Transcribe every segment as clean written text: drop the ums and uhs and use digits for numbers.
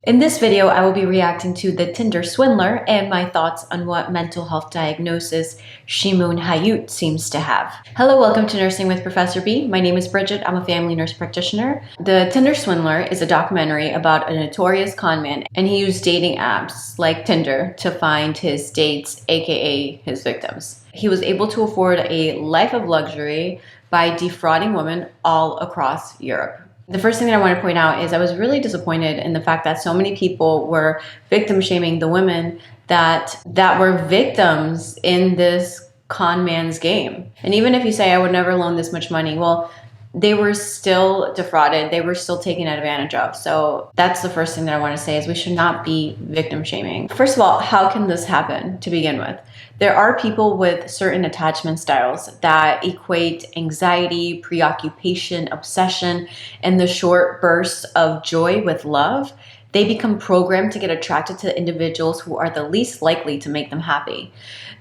In this video, I will be reacting to the Tinder Swindler and my thoughts on what mental health diagnosis Shimon Hiyut seems to have. Hello, welcome to Nursing with Professor B. My name is Bridget. I'm a family nurse practitioner. The Tinder Swindler is a documentary about a notorious con man, and he used dating apps like Tinder to find his dates, aka his victims. He was able to afford a life of luxury by defrauding women all across Europe. The first thing that I want to point out is I was really disappointed in the fact that so many people were victim shaming the women that were victims in this con man's game. And even if you say I would never loan this much money, well, they were still defrauded. They were still taken advantage of. So that's the first thing that I want to say is we should not be victim shaming. First of all, how can this happen to begin with? There are people with certain attachment styles that equate anxiety, preoccupation, obsession, and the short bursts of joy with love. They become programmed to get attracted to individuals who are the least likely to make them happy.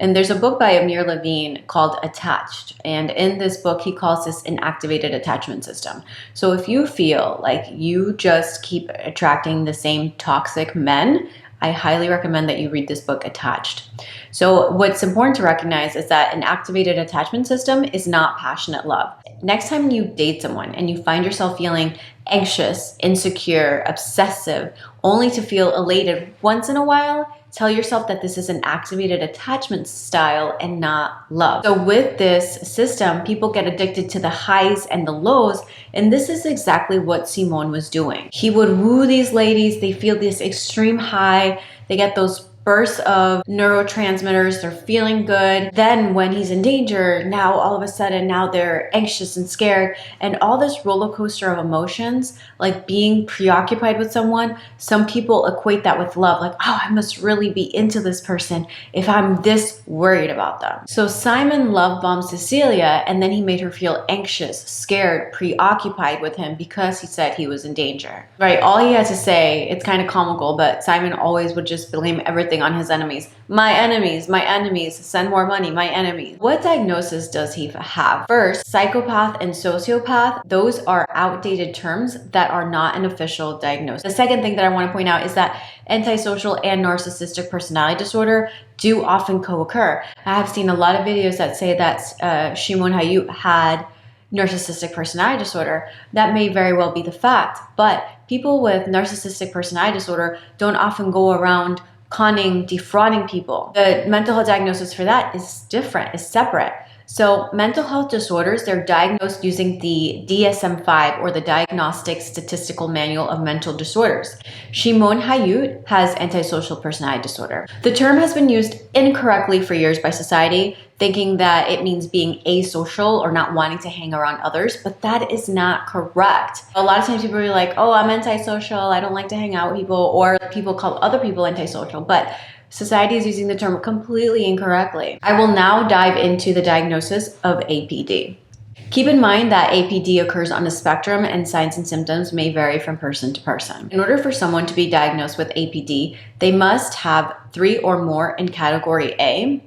And there's a book by Amir Levine called Attached. And in this book, he calls this an activated attachment system. So if you feel like you just keep attracting the same toxic men, I highly recommend that you read this book, Attached. So what's important to recognize is that an activated attachment system is not passionate love. Next time you date someone and you find yourself feeling anxious, insecure, obsessive, only to feel elated once in a while, tell yourself that this is an activated attachment style and not love. So with this system, people get addicted to the highs and the lows, and this is exactly what Shimon was doing. He would woo these ladies, they feel this extreme high, they get those bursts of neurotransmitters, they're feeling good. Then when he's in danger, now all of a sudden, now they're anxious and scared, and all this roller coaster of emotions, like being preoccupied with someone, some people equate that with love, like, oh, I must really be into this person if I'm this worried about them. So Simon love bombed Cecilia, and then he made her feel anxious, scared, preoccupied with him because he said he was in danger. Right, all he had to say, it's kind of comical, but Simon always would just blame everything on his enemies. My enemies, send more money, my enemies. What diagnosis does he have? First, psychopath and sociopath, those are outdated terms that are not an official diagnosis. The second thing that I want to point out is that antisocial and narcissistic personality disorder do often co-occur. I have seen a lot of videos that say that Shimon Hiyut had narcissistic personality disorder. That may very well be the fact, but people with narcissistic personality disorder don't often go around conning, defrauding people. The mental health diagnosis for that is different, is separate. So mental health disorders, they're diagnosed using the DSM-5 or the Diagnostic Statistical Manual of Mental Disorders. Shimon Hiyut has antisocial personality disorder. The term has been used incorrectly for years by society, thinking that it means being asocial or not wanting to hang around others, but that is not correct. A lot of times people are like, oh, I'm antisocial, I don't like to hang out with people, or people call other people antisocial, but society is using the term completely incorrectly. I will now dive into the diagnosis of APD. Keep in mind that APD occurs on a spectrum and signs and symptoms may vary from person to person. In order for someone to be diagnosed with APD, they must have 3 or more in category A,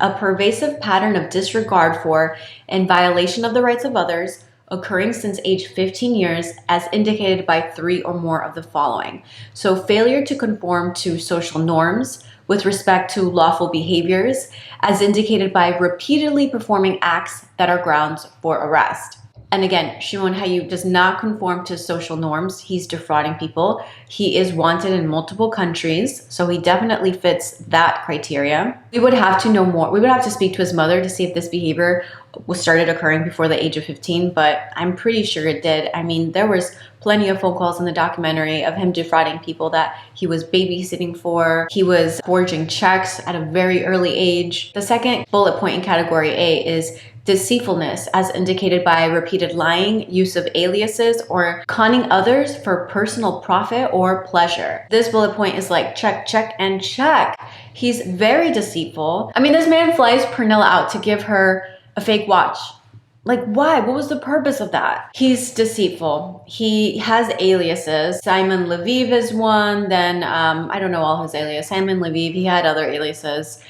a pervasive pattern of disregard for and violation of the rights of others, occurring since age 15 years as indicated by 3 or more of the following. So failure to conform to social norms with respect to lawful behaviors as indicated by repeatedly performing acts that are grounds for arrest. And again, Shimon Hiyut does not conform to social norms. He's defrauding people. He is wanted in multiple countries, so he definitely fits that criteria. We would have to know more. We would have to speak to his mother to see if this behavior started occurring before the age of 15, but I'm pretty sure it did. I mean, there was plenty of phone calls in the documentary of him defrauding people that he was babysitting for. He was forging checks at a very early age. The second bullet point in category A is deceitfulness, as indicated by repeated lying, use of aliases, or conning others for personal profit or pleasure. This bullet point is like check, check, and check. He's very deceitful. I mean, this man flies Pernilla out to give her a fake watch. Like, why? What was the purpose of that? He's deceitful. He has aliases. Simon Lviv is one. Then, I don't know all his aliases. Simon Lviv, he had other aliases.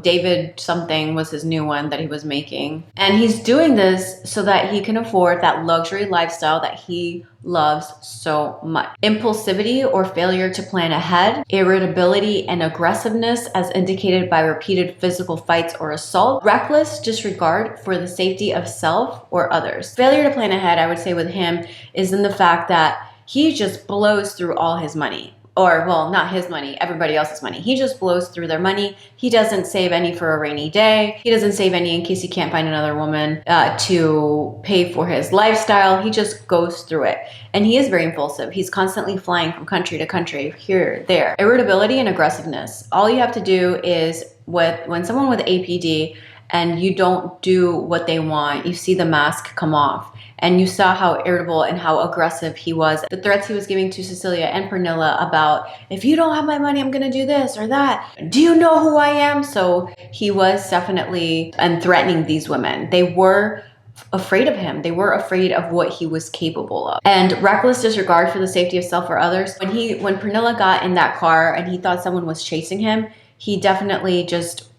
David something was his new one that he was making. And he's doing this so that he can afford that luxury lifestyle that he loves so much. Impulsivity or failure to plan ahead, irritability and aggressiveness as indicated by repeated physical fights or assault, reckless disregard for the safety of self or others. Failure to plan ahead, I would say with him, is in the fact that he just blows through all his money. Or, well, not his money, everybody else's money. He just blows through their money. He doesn't save any for a rainy day. He doesn't save any in case he can't find another woman to pay for his lifestyle. He just goes through it. And he is very impulsive. He's constantly flying from country to country, here, there. Irritability and aggressiveness. All you have to do is, when someone with APD and you don't do what they want, you see the mask come off. And you saw how irritable and how aggressive he was. The threats he was giving to Cecilia and Pernilla about, if you don't have my money, I'm gonna do this or that. Do you know who I am? So he was definitely threatening these women. They were afraid of him. They were afraid of what he was capable of. And reckless disregard for the safety of self or others. When Pernilla got in that car and he thought someone was chasing him, he definitely just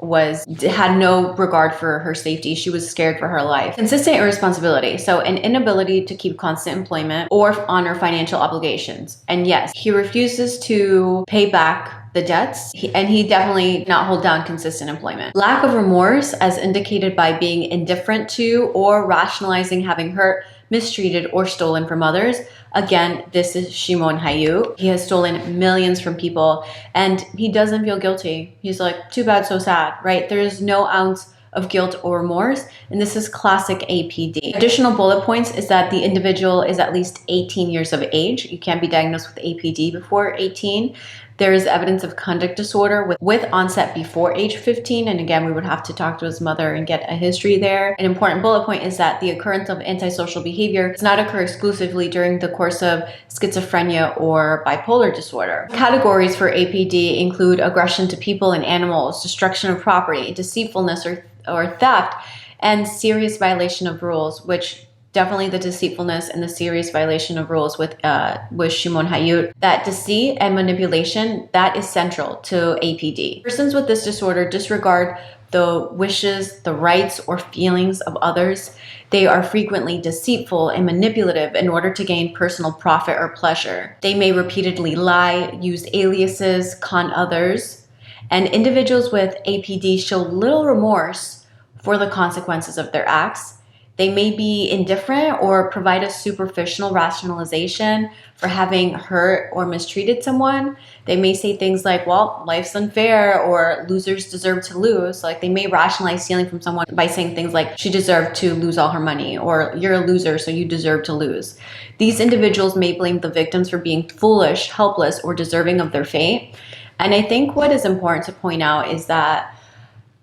had no regard for her safety. She was scared for her life. Consistent irresponsibility. So an inability to keep constant employment or honor financial obligations. And yes, he refuses to pay back the debts, and he definitely not hold down consistent employment. Lack of remorse as indicated by being indifferent to or rationalizing having hurt, mistreated, or stolen from others. Again, this is Shimon Hiyut. He has stolen millions from people and he doesn't feel guilty. He's like, too bad, so sad, right? There is no ounce of guilt or remorse, and this is classic APD. Additional bullet points is that the individual is at least 18 years of age. You can't be diagnosed with APD before 18. There is evidence of conduct disorder with onset before age 15. And again, we would have to talk to his mother and get a history there. An important bullet point is that the occurrence of antisocial behavior does not occur exclusively during the course of schizophrenia or bipolar disorder. Categories for APD include aggression to people and animals, destruction of property, deceitfulness or theft, and serious violation of rules, which definitely the deceitfulness and the serious violation of rules with Shimon Hiyut. That deceit and manipulation, that is central to APD. Persons with this disorder disregard the wishes, the rights, or feelings of others. They are frequently deceitful and manipulative in order to gain personal profit or pleasure. They may repeatedly lie, use aliases, con others, and individuals with APD show little remorse for the consequences of their acts. They may be indifferent or provide a superficial rationalization for having hurt or mistreated someone. They may say things like, well, life's unfair, or losers deserve to lose. Like, they may rationalize stealing from someone by saying things like, she deserved to lose all her money, or you're a loser, so you deserve to lose. These individuals may blame the victims for being foolish, helpless, or deserving of their fate. And I think what is important to point out is that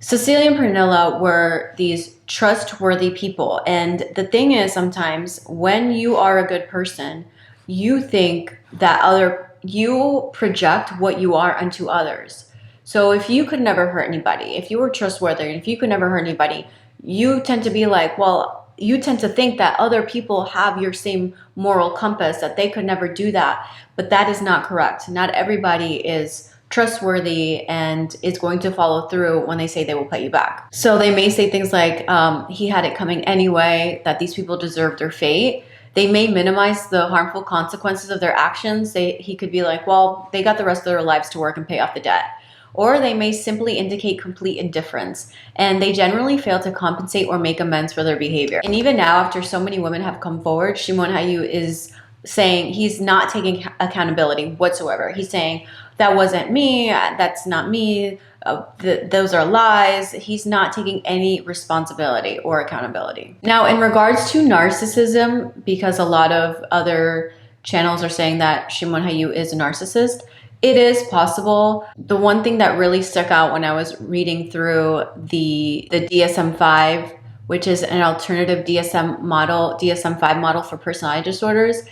Cecilia and Pernilla were these trustworthy people. And the thing is, sometimes when you are a good person, you think that you project what you are unto others. So if you could never hurt anybody, if you were trustworthy, and if you could never hurt anybody, you tend to be like, well, you tend to think that other people have your same moral compass, that they could never do that. But that is not correct. Not everybody is trustworthy and is going to follow through when they say they will pay you back. So they may say things like, he had it coming anyway, that these people deserve their fate. They may minimize the harmful consequences of their actions. He could be like, well, they got the rest of their lives to work and pay off the debt. Or they may simply indicate complete indifference, and they generally fail to compensate or make amends for their behavior. And even now, after so many women have come forward, Shimon Hiyut is saying he's not taking accountability whatsoever. He's saying, that wasn't me, that's not me, those are lies. He's not taking any responsibility or accountability. Now, in regards to narcissism, because a lot of other channels are saying that Shimon Hiyut is a narcissist, it is possible. The one thing that really stuck out when I was reading through the DSM-5, which is an alternative DSM-5 model for personality disorders,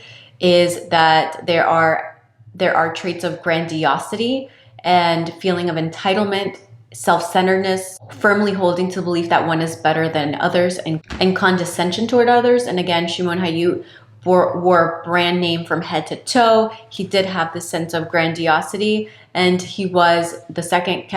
is that there are traits of grandiosity and feeling of entitlement, self-centeredness, firmly holding to the belief that one is better than others, and condescension toward others. And again, Shimon Hiyut wore brand name from head to toe. He did have this sense of grandiosity, and he was the second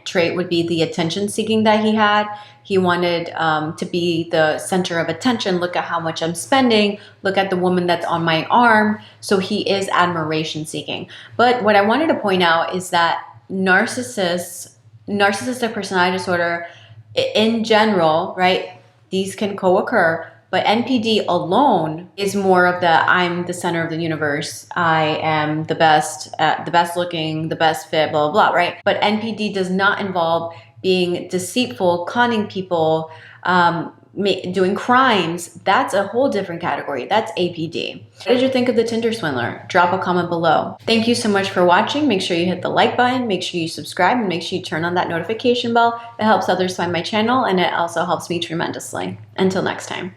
trait would be the attention seeking that he had. He wanted to be the center of attention. Look at how much I'm spending. Look at the woman that's on my arm. So he is admiration seeking. But what I wanted to point out is that narcissistic personality disorder in general, right? These can co-occur. But NPD alone is more of the I'm the center of the universe. I am the best looking, the best fit, blah, blah, blah, right? But NPD does not involve being deceitful, conning people, doing crimes. That's a whole different category. That's APD. What did you think of the Tinder Swindler? Drop a comment below. Thank you so much for watching. Make sure you hit the like button, make sure you subscribe, and make sure you turn on that notification bell. It helps others find my channel, and it also helps me tremendously. Until next time.